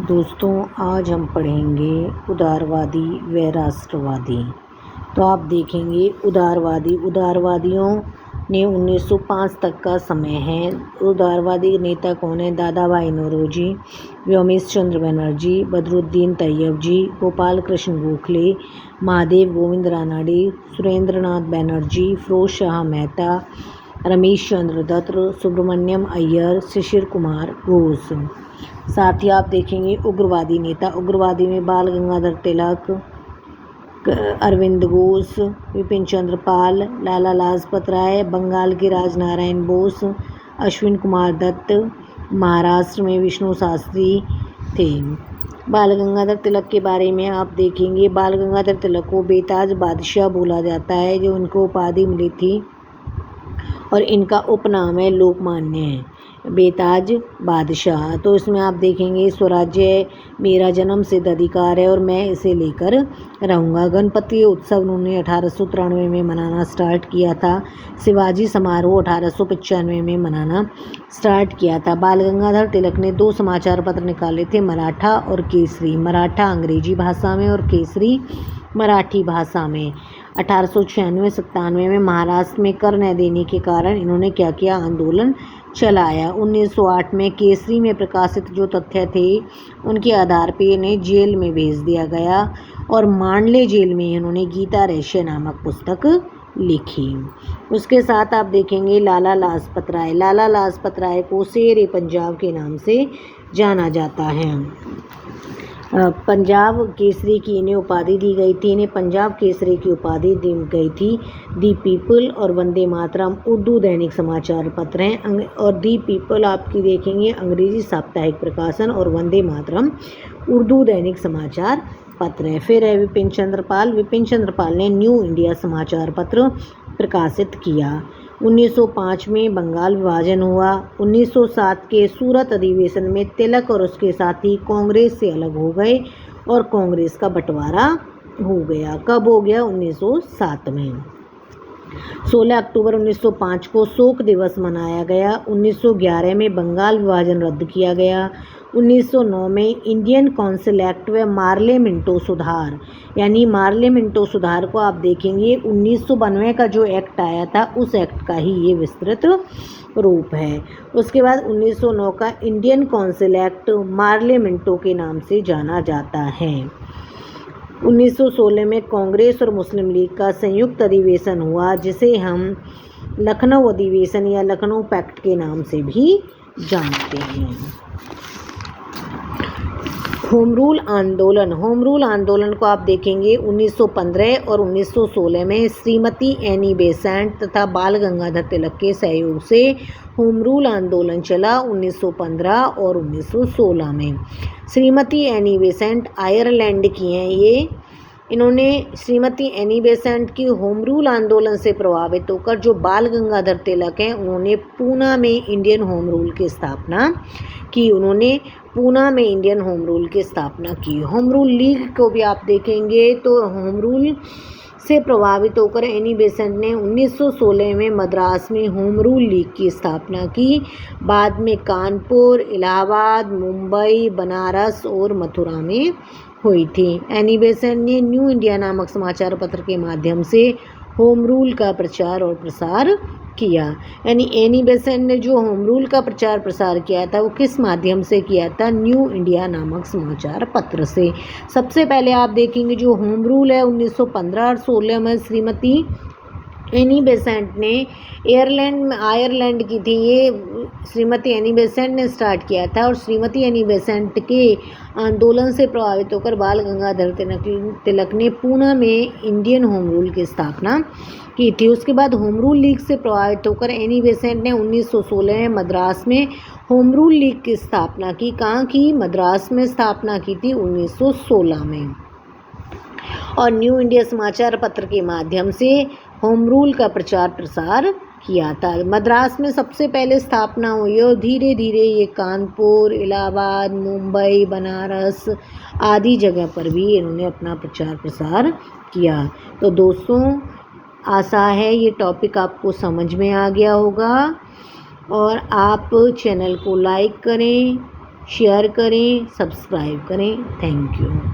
दोस्तों आज हम पढ़ेंगे उदारवादी व राष्ट्रवादी। तो आप देखेंगे उदारवादियों ने 1905 तक का समय है। उदारवादी नेता कौन है? दादा भाई नौरोजी, व्योमेश चंद्र बनर्जी, बदरुद्दीन तैयब जी, गोपाल कृष्ण गोखले, महादेव गोविंद रानडे, सुरेंद्रनाथ बनर्जी, फिरोज शाह मेहता, रमेश चंद्र दत्त, सुब्रमण्यम अय्यर, शिशिर कुमार घोष। साथ ही आप देखेंगे उग्रवादी नेता। उग्रवादी में बाल गंगाधर तिलक, अरविंद घोष, विपिन चंद्र पाल, लाला लाजपत राय, बंगाल के राजनारायण बोस, अश्विन कुमार दत्त, महाराष्ट्र में विष्णु शास्त्री थे। बाल गंगाधर तिलक के बारे में आप देखेंगे, बाल गंगाधर तिलक को बेताज बादशाह बोला जाता है, जो उनको उपाधि मिली थी, और इनका उपनाम है लोकमान्य बेताज बादशाह। तो इसमें आप देखेंगे स्वराज्य मेरा जन्म सिद्ध अधिकार है और मैं इसे लेकर रहूँगा। गणपति उत्सव उन्होंने 1893 में मनाना स्टार्ट किया था। शिवाजी समारोह 1895 में मनाना स्टार्ट किया था। बाल गंगाधर तिलक ने 2 समाचार पत्र निकाले थे, मराठा और केसरी। मराठा अंग्रेजी भाषा में और केसरी मराठी भाषा में। 1896-97 में महाराष्ट्र में कर न देने के कारण इन्होंने क्या किया? आंदोलन चलाया। 1908 में केसरी में प्रकाशित जो तथ्य थे उनके आधार पर इन्हें जेल में भेज दिया गया और मांडले जेल में इन्होंने गीता रहस्य नामक पुस्तक लिखी। उसके साथ आप देखेंगे लाला लाजपत राय। लाला लाजपत राय को शेर पंजाब के नाम से जाना जाता है। पंजाब केसरी की इन्हें उपाधि दी गई थी। इन्हें पंजाब केसरी की उपाधि दी गई थी। दी पीपल और वंदे मातरम उर्दू दैनिक समाचार पत्र हैं, और दी पीपल आपकी देखेंगे अंग्रेजी साप्ताहिक प्रकाशन, और वंदे मातरम उर्दू दैनिक समाचार पत्र है। फिर है विपिन चंद्र पाल। विपिन चंद्र पाल ने न्यू इंडिया समाचार पत्र प्रकाशित किया। 1905 में बंगाल विभाजन हुआ। 1907 के सूरत अधिवेशन में तिलक और उसके साथी कांग्रेस से अलग हो गए और कांग्रेस का बंटवारा हो गया। कब हो गया? 1907 में। 16 अक्टूबर 1905 को शोक दिवस मनाया गया। 1911 में बंगाल विभाजन रद्द किया गया। 1909 में इंडियन काउंसिल एक्ट व मार्ले मिंटो सुधार, यानी मार्ले मिंटो सुधार को आप देखेंगे 1992 का जो एक्ट आया था उस एक्ट का ही ये विस्तृत रूप है। उसके बाद 1909 का Indian council act Morley Minto के नाम से जाना जाता है। 1916 में कांग्रेस और मुस्लिम लीग का संयुक्त अधिवेशन हुआ, जिसे हम लखनऊ अधिवेशन या लखनऊ पैक्ट के नाम से भी जानते हैं। होम रूल आंदोलन। होम रूल आंदोलन को आप देखेंगे 1915 और 1916 में श्रीमती एनी बेसेंट तथा बाल गंगाधर तिलक के सहयोग से होम रूल आंदोलन चला। 1915 और 1916 में श्रीमती एनी बेसेंट आयरलैंड की हैं। इन्होंने श्रीमती एनी बेसेंट की होम रूल आंदोलन से प्रभावित होकर जो बाल गंगाधर तिलक हैं उन्होंने पूना में इंडियन होम रूल की स्थापना की। होम रूल लीग को भी आप देखेंगे तो होम रूल से प्रभावित होकर एनी बेसेंट ने 1916 में मद्रास में होम रूल लीग की स्थापना की। बाद में कानपुर, इलाहाबाद, मुंबई, बनारस और मथुरा में हुई थी। एनी बेसेंट ने न्यू इंडिया नामक समाचार पत्र के माध्यम से होम रूल का प्रचार और प्रसार किया। यानी एनी बेसेंट ने जो होम रूल का प्रचार प्रसार किया था वो किस माध्यम से किया था? न्यू इंडिया नामक समाचार पत्र से। सबसे पहले आप देखेंगे जो होम रूल है 1915 और 16 में श्रीमती एनी बेसेंट ने आयरलैंड की थी। ये श्रीमती एनी बेसेंट ने स्टार्ट किया था और श्रीमती एनी बेसेंट के आंदोलन से प्रभावित होकर बाल गंगाधर तिलक ने पूना में इंडियन होम रूल की स्थापना की थी। उसके बाद होम रूल लीग से प्रभावित होकर एनी बेसेंट ने 1916 में मद्रास में होम रूल लीग की स्थापना की। कहाँ की? मद्रास में स्थापना की थी 1916 में। और न्यू इंडिया समाचार पत्र के माध्यम से होम रूल का प्रचार प्रसार किया था। मद्रास में सबसे पहले स्थापना हुई और धीरे धीरे ये कानपुर, इलाहाबाद, मुंबई, बनारस आदि जगह पर भी इन्होंने अपना प्रचार प्रसार किया। तो दोस्तों आशा है ये टॉपिक आपको समझ में आ गया होगा और आप चैनल को लाइक करें, शेयर करें, सब्सक्राइब करें। Thank you.